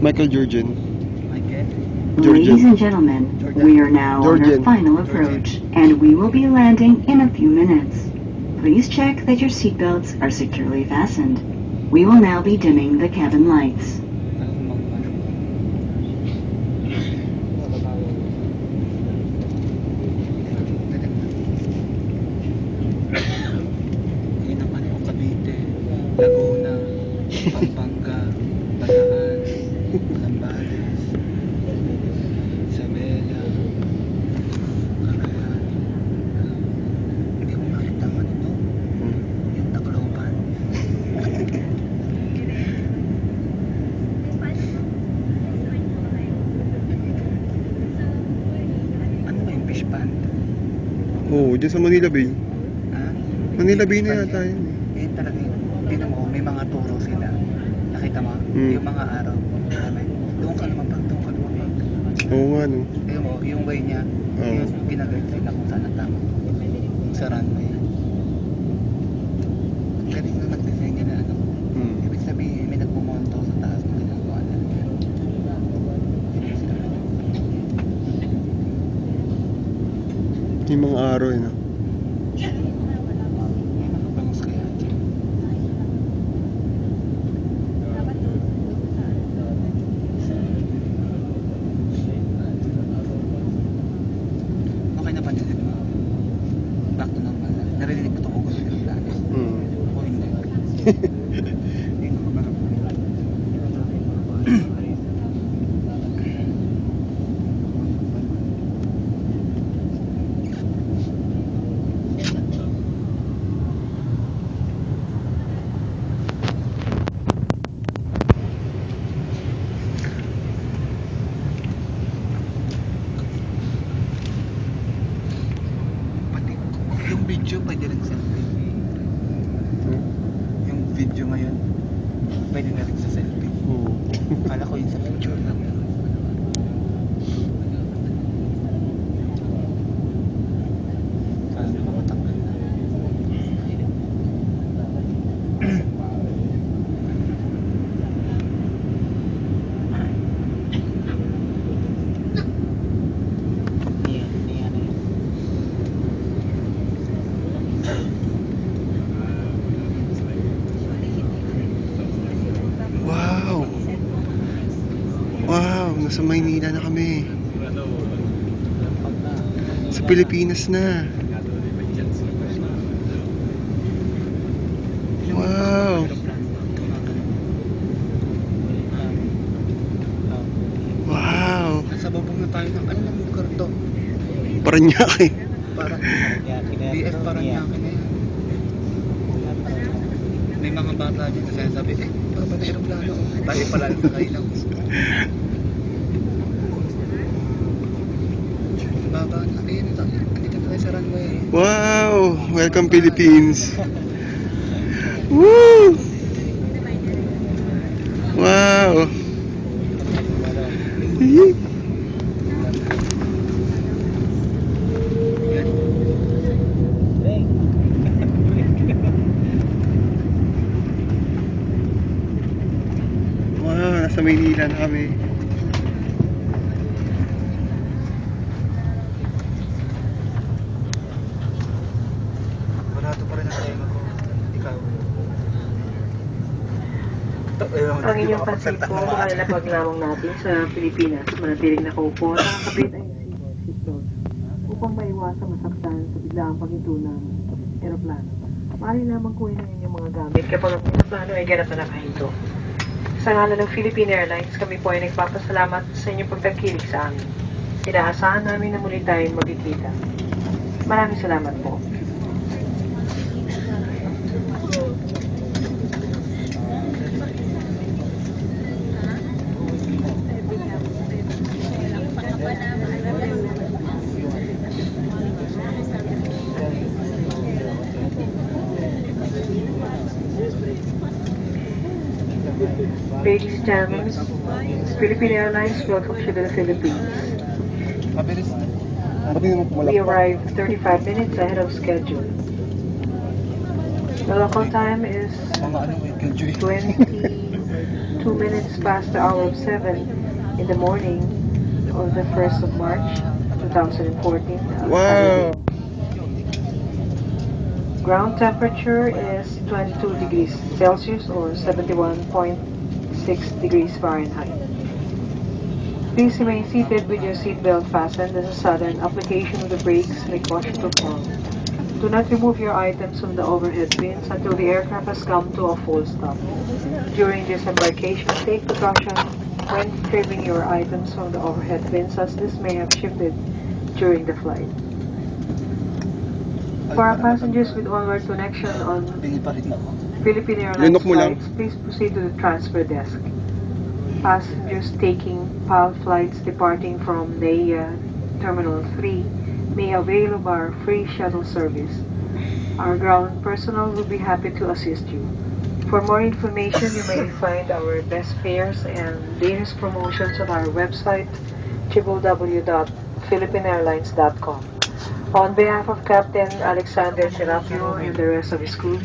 Michael Jordan. Ladies and gentlemen, we are now on our final approach, and we will be landing in a few minutes. Please check that your seatbelts are securely fastened. We will now be dimming the cabin lights. Laguna, Pampanga, Bataan, Zambales, Isabela, Cagayan. Hindi ko makita man ito. Yung Tacloban. Ano ba yung fish pond? Oo, dyan sa Manila Bay. Ha? Manila Bay na yata yun. Yan talaga yun. Tingnan mo, may mga turo sila. Nakita mo? Yung mga araw. Doon ka naman pag doon ka lumamig. Oo nga, no. Tingnan mo, yung way niya, yung ginagayad sila kung saan ang tama. Sa runway. Galing na nag-design niya na ano. Ibig sabihin, may nagpumonto sa taas ng ginagawa na. Yung mga araw, no. Back to normal na. Narinig mo ito kung gusto ng plano. Ako hindi. Hindi ko kabarap. Yung video pwede rin selfie. Yung video ngayon pwede na rin sa selfie. Kala ko yun sa picture lang. Sana naman matanggal na. Wow, nasa Maynila na kami. Sa Pilipinas na. Wow. Wow. Nasa babong na tayo ng ano ng lugar to? Paranaque. Parang BF Paranaque na yan. May mga bata dito sinasabi, para ba na aeroplano? Tayo pala sa kailang. Baba na, ayun ito. Andito na tayo sa runway. Wow, welcome Philippines. Woo! Wow. Wow, nasa Maynila na kami. Barato pa rin ang tayo ko. Ikaw. Ang inyong pansin po, mahal na paglamang natin sa Pilipinas, manatiling nakaupo at nakakabit ay seatbelt upang maiwasang masaktan sa biglaang paghinto ng aeroplano. Maaari lamang kunin ang inyong mga gamit kapag ang aeroplano ay ganap na nakahinto. Sa ngalan ng Philippine Airlines, kami po ay nagpapasalamat sa inyong pagtangkilik sa amin. Inaasahan namin na muli tayong magkikita. Maraming salamat po. Ladies and gentlemen, Philippine Airlines welcomes you to the Philippines. We arrived 35 minutes ahead of schedule. The local time is 22 2 minutes past the hour of 7 in the morning of the 1st of March 2014. Wow! Ground temperature is 22 degrees Celsius or 71.6 degrees Fahrenheit. Please remain seated with your seatbelt fastened as a sudden application of the brakes may cause you to fall. Do not remove your items from the overhead bins until the aircraft has come to a full stop. During disembarkation, take precaution when retrieving your items from the overhead bins as this may have shifted during the flight. For our passengers with onward connection on Philippine Airlines Lunok mo lang. flights, please proceed to the transfer desk. Passengers taking PAL flights departing from NAIA Terminal 3 may avail of our free shuttle service. Our ground personnel will be happy to assist you. For more information, you may find our best fares and latest promotions on our website www.philippineairlines.com. On behalf of Captain Alexander Terapio and the rest of his crew,